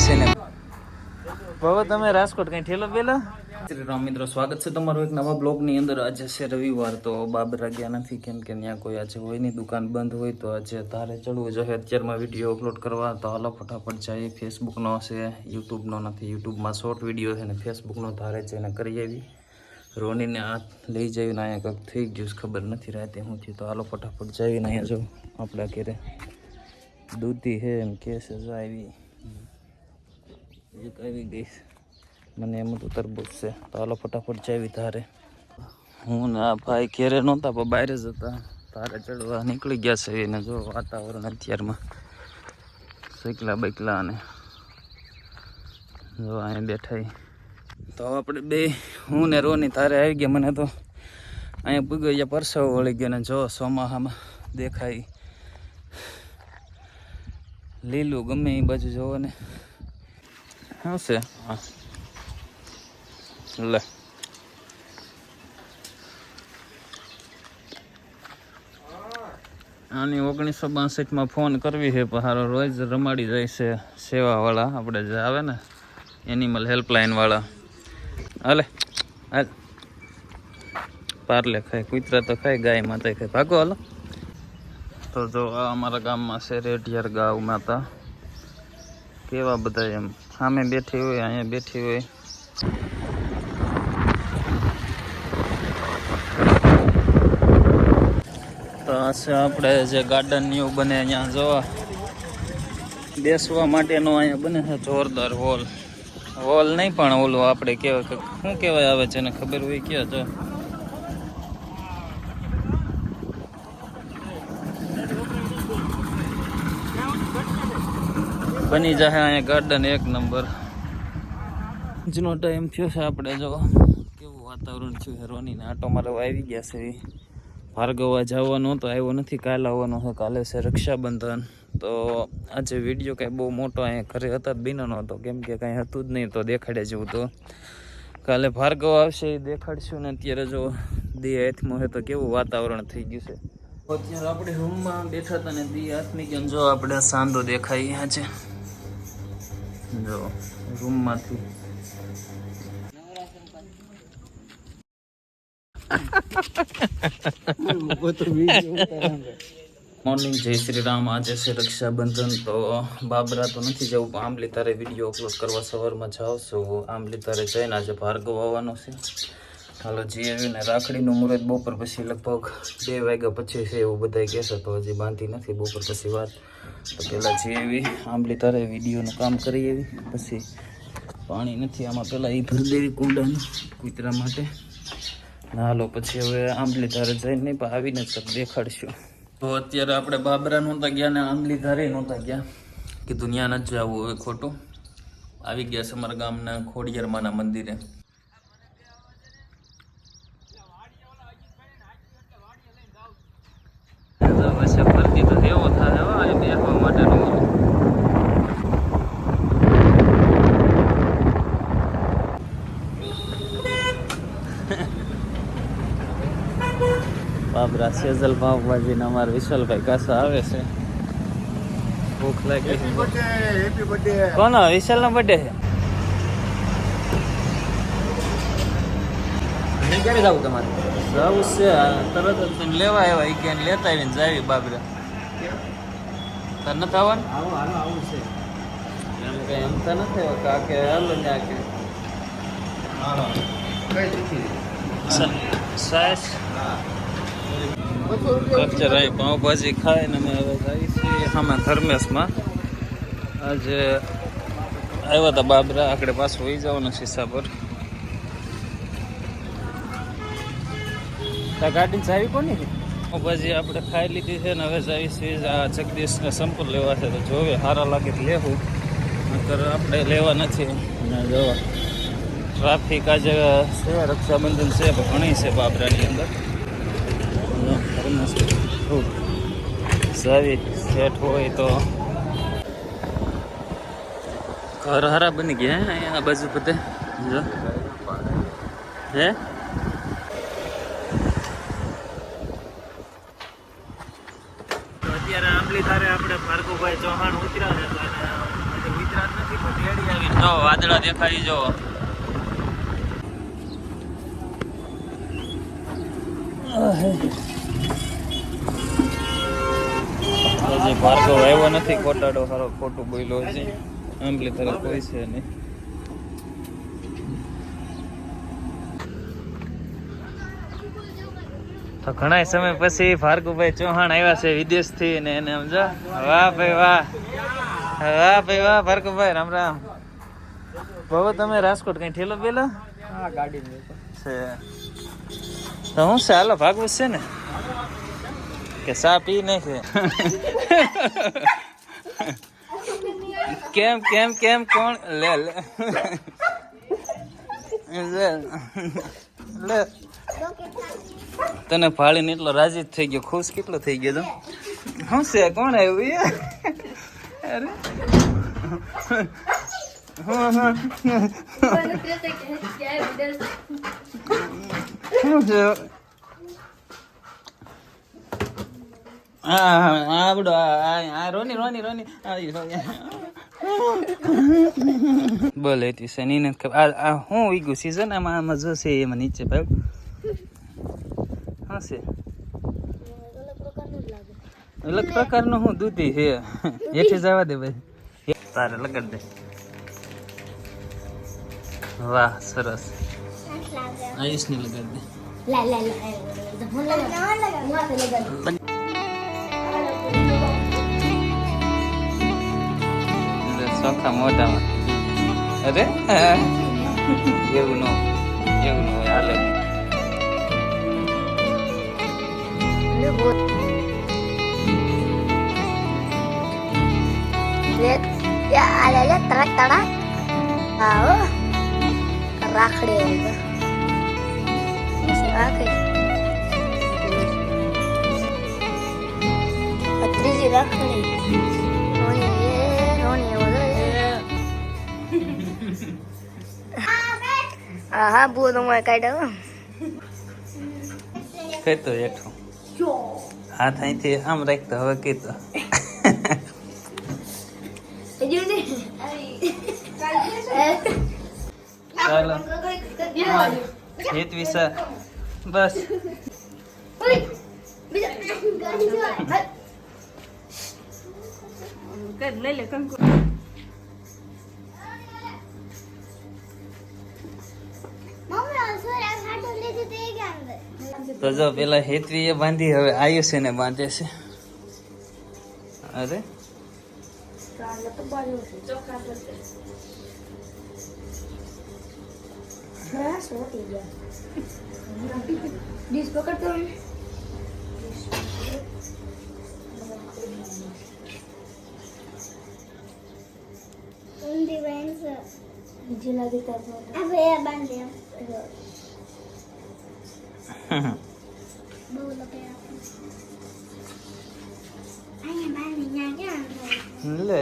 બેસીને બાબા તમે રાજકોટ કઈ ઠેલો પેલા શ્રી રામ મિત્રો, સ્વાગત છે તમારું એક નવા બ્લોગની અંદર। આજે છે રવિવાર, તો બાબરા ગયા નથી કેમ કે ત્યાં કોઈ આજે હોય નહીં, દુકાન બંધ હોય, તો આજે ધારે ચડવું જોઈએ અત્યારમાં વિડીયો અપલોડ કરવા। તો હાલો ફટાફટ જઈએ। ફેસબુકનો છે, યુટ્યુબનો નથી, યુટ્યુબમાં શોર્ટ વિડીયો છે ને ફેસબુકનો ધારે જઈને કરી આવી। રોનીને આ લઈ જઈને અહીંયા કંઈક થઈ ગયું, ખબર નથી રાતે શું થયું। તો હાલો ફટાફટ જઈને અહીંયા જો આપણા ઘરે દૂધી છે એમ કે છે, જો આવી એક આવી ગઈ, મને એમ તો તરબૂચ છે। તો હાલો ફટાફટ જાવી ધારે। હું ના ભાઈ ઘેરે નહોતા પણ બહાર જ હતા, ધારે ચડવા નીકળી ગયા છે। એને જો વાતાવરણ અત્યારમાં શેકલા બેકલા અને જો અહીંયા બેઠા। તો આપણે બે હું ને રોની ધારે આવી ગયા। મને તો અહીંયા પૂગી ગયા, પરસાવો વળી ગયો ને જો ચોમાસામાં દેખાય લીલું ગમે એ બાજુ જોવો ને શું છે। હા લે આની 1962માં ફોન કરવી છે પણ હારો રોજ રમાડી જાય છે સેવાવાળા, આપણે જે આવે ને એનિમલ હેલ્પલાઇન વાળા। હાલે હાલ પાર્લે ખાય, કૂતરા તો ખાય, ગાય માતા ખાય, ભાગો હાલો। તો જો આ અમારા ગામમાં છે રેઢિયાર ગાવ માતા, કેવા બધા એમ સામે બેઠી હોય, અહીંયા બેઠી હોય। તો આ છે આપણે જે ગાર્ડન એવું બને અહીંયા જોવા બેસવા માટેનો અહીંયા બને છે જોરદાર હોલ। હોલ નહીં પણ ઓલું આપણે કહેવાય કે શું કહેવાય આવે છે ને ખબર હોય કે જો બની જાય અહીંયા ગાર્ડન એક નંબર। આજનો ટાઈમ થયો છે, આપણે જો કેવું વાતાવરણ થયું છે। રોનીને આટો મારવા આવી ગયા છે। ભાર્ગવા જવાનો તો આવ્યો નથી, કાલે આવવાનો છે, કાલે છે રક્ષાબંધન। તો આજે વિડીયો કાંઈ બહુ મોટો અહીંયા ઘરે હતા જ બીનો નહોતો કેમ કે કાંઈ હતું જ નહીં, તો દેખાડે જેવું તો કાલે ભાર્ગવ આવશે એ દેખાડશું ને। અત્યારે જો દી હાથમાં છે તો કેવું વાતાવરણ થઈ ગયું છે। અત્યારે આપણે રૂમમાં બેઠા હતા ને દી હાથમી કેમ જો આપણે સાંદો દેખાય આજે જો રૂમમાંથી। મોર્નિંગ, જય શ્રી રામ। આજે છે રક્ષાબંધન, તો બાબરા તો નથી જવું પણ આંબલી તારે વિડીયો અપલોડ કરવા સવારમાં જાઉં છું। આંબલી તારે જઈને આજે ભાર્ગવ આવવાનો છે। હાલો જીવી ને રાખડીનું મુહૂર્ત બપોર પછી લગભગ 2 વાગ્યા પછી છે એવું બધા કહેશે, તો હજી બાંધી નથી બપોર પછી વાત। તો પહેલાં જીવી આંબલી તારે વિડીયોનું કામ કરી એવી, પછી પાણી નથી આમાં, પહેલાં એ ભરી દેવી કુંડાનું કૂતરા માટે। હાલો પછી હવે આંબલી ધારે જઈને નહીં પણ આવીને જ દેખાડશું। તો અત્યારે આપણે બાબરા નહોતા ગયા ને આંબલી ધારે નહોતા ગયા, કીધું ત્યાં નથી જવું હવે ખોટું। આવી ગયા છે અમારા ગામના ખોડિયારમાંના મંદિરે। ફરતી તો એવો થાય બેસવા માટેનું બાબરા સેજલ પાવભાજી ને અમારા વિશાલભાઈ કાસા આવે છે। ભૂખ લાગી છે। કોનો વિશાલ નો બર્થડે છે? ક્યારે જવું તમારે? જવું છે તરત જ તમે લેવા આવ્યા એ ક્યાં લેતા આવીને જાવી બાબરા તાર નથી આવવાનું? આવું છે એમ કઈ એમ તો નથી કાકે હાલો ત્યાં કે સાસ કલ્ચર અહીં પાઉંભાજી ખાય ને અમે હવે જઈએ છીએ સામે ધર્મેશમાં। આજે આવ્યા હતા બાબરા, આકડે પાછું વહી જવાનું શીશા પર। ગાડી ચાવી કોની છે? પાઉંભાજી આપણે ખાઈ લીધી છે ને હવે જઈએ છીએ આ જગદીશને સંપલ લેવા છે, તો જોવે સારા લાગે તો લેવું, નકર આપણે લેવા નથી। અને જોવા ટ્રાફિક આજે છે, રક્ષાબંધન છે પણ ઘણી છે બાબરાની અંદર। સારી સેટ હોય તો ઘર હારા બની ગયા હે અહીંયા આ બાજુ બધે જો હે। અત્યારે આંબલી ધારે આપણે ભાર્ગવભાઈ ચૌહાણ ઉતર્યા છે, તો ગુજરાત નથી રેડી આવી જો વાદળા દેખાઈ જો હજી ભાર્ગવ આવ્યો નથી કોટાડો સારો ખોટું બોલ્યો છે આંબલી તરફ કોઈ છે નહીં તો ઘણા સમય પછી ભાર્ગવભાઈ ચૌહાણ આવ્યા છે વિદેશથી ને એને સમજો વાહ ભાઈ વાહ ભાઈ વાહ ભાર્ગવભાઈ રામ રામ બાબુ તમે રાજકોટ કઈ ઠેલો પેલો ગાડી છે તો હું છે હાલો ભાગવું છે ને કે ચા પી નહીં છે કેમ કોણ લે તને ફાળીને એટલો રાજી થઈ ગયો ખુશ કેટલો થઈ ગયો તો શું છે કોણ આવ્યું અરે આવડો રોની બોલે છે ની હું વીગું સીઝન આમાં જોશે એમાં નીચે ભાઈ હા છે અલગ પ્રકારનું હું દૂધી છે હેઠે જવા દે ભાઈ તારે લગાડ દે વાહ સરસ આયુષ ને લગાડ દે ચોખા મોઢામાં અરે એવું ન હાલે ત્રીજી રાખડી હા બોલો માં કાઢ્યો કહેતો હેઠો હાથ અહીંથી આમ રાખતો હવે કહેતો ચાલો હેતવી બસ તો જો પેલા હેતવી એ બાંધી હવે આયુષ ને બાંધે છે અરે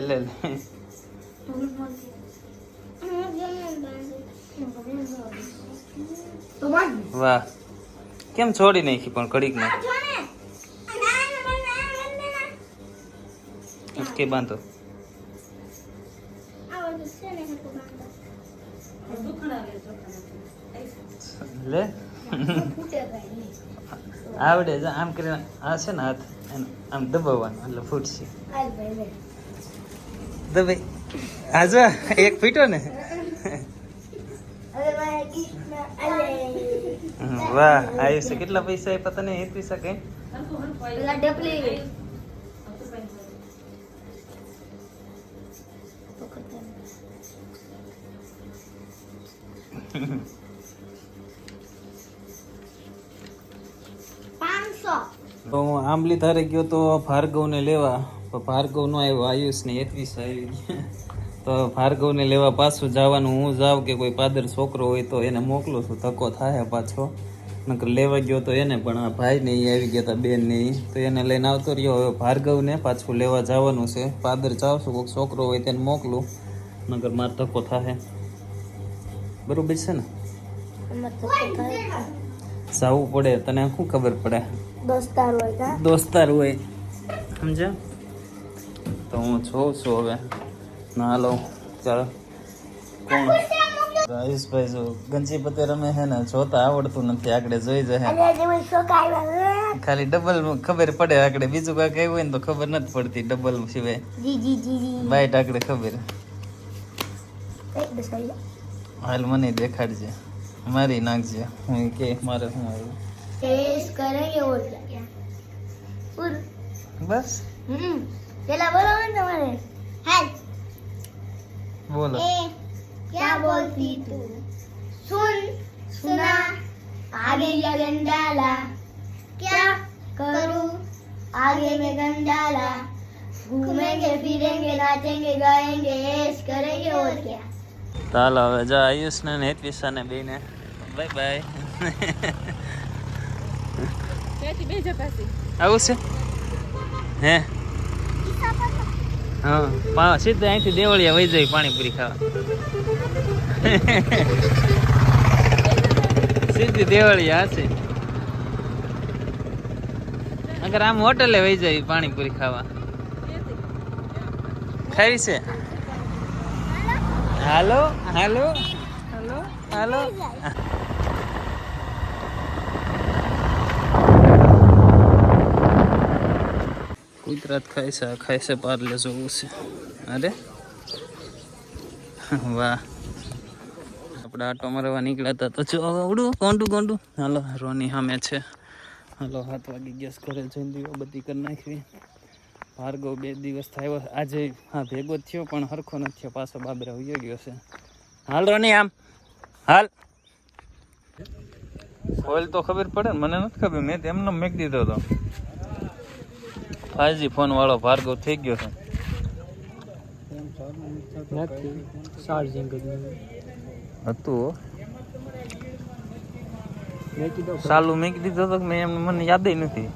લે વાહ કેમ છોડી નાખી પણ કડીક ને કે બાંધો લે આવડે આમ કરીને આ છે ને હાથ આમ દબાવવાનું એટલે ફૂટશે દબાઈ આજો એક ફીટો ને વાહ આયુષ કેટલા પૈસા આપ્યા તને 1 પૈસા કઈ હું આંબલી તારે ગયો તો ભાર્ગવને લેવા તો ભાર્ગવ નો આવ્યો આયુષ ને 21 આવી તો ભાર્ગવને લેવા પાછું જવાનું હું જાઉં કે કોઈ પાદર છોકરો હોય તો એને મોકલું છું ધક્કો થાય પાછો નકર લેવા ગયો તો એને પણ આ ભાઈ ને આવી ગયા હતા બેન ને તો એને લઈને આવતો રહ્યો હવે ભાર્ગવને પાછું લેવા જવાનું છે પાદર જાઉં છું કોઈ છોકરો હોય તેને મોકલું નકર મારે ધક્કો થાય બરોબર છે ને જવું પડે તને શું ખબર પડે દોસ્તાર હોય સમજ્યા તો હું જોઉં છું હવે ના હાલો ચાલો કોણ આયુષભાઈ જો ગંજી પતે રમે છે ને જોતા આવડતું નથી આગળ જોઈ જાય ખાલી ડબલ ખબર પડે આગળ બીજું કાંઈ કઈ હોય ને તો ખબર નથી પડતી ડબલ સિવાય બાઈટ આગળ ખબર હાલ મને દેખાડજે મારી નાખજે હું કે મારે શું આવ્યું બસ પેલા બોલો ને તમારે હાલ બોલો क्या बोलती तू सुन सुना आगे लगन डाला क्या करूं आगे में गन डाला घूमेंगे फिरेंगे नाचेंगे गाएंगे ऐश करेंगे और क्या ચાલો હવે જો આયુષ ને હેતવિશા ને બેને બાય બાય આવું છે હે હા સીધા અહીંથી દેવળિયા વહી જાય પાણીપુરી ખાવા સીધી દેવળિયા હશે અગર આમ હોટલે વહી જાય પાણીપુરી ખાવા ખાવી છે હાલો હાલો હાલો હાલો કુદરત ખાય છે પાર્લે જોવું છે અરે વાહ આપણે આટો મારવા નીકળ્યા હતા તો જો આવડું કોંડું હાલો રોની સામે છે હાલો 7 વાગી ગેસ ઘરે જઈને દીવા બધી કરી નાખવી ભાર્ગવ 2 દિવસ થયો આજે હા ભેગો થયો પણ હરખો નથી થયો પાછો બાબરા ઉયો ગયો છે હાલ રોની આમ હાલ ઓઇલ તો ખબર પડે ને મને નથી ખબર મેં એમને મેક દીધો હતો 5G ફોન વાળો ભાર્ગવ થઈ ગયો છે હતું ચાલુ મેં દીધો તો મેં મને યાદ નથી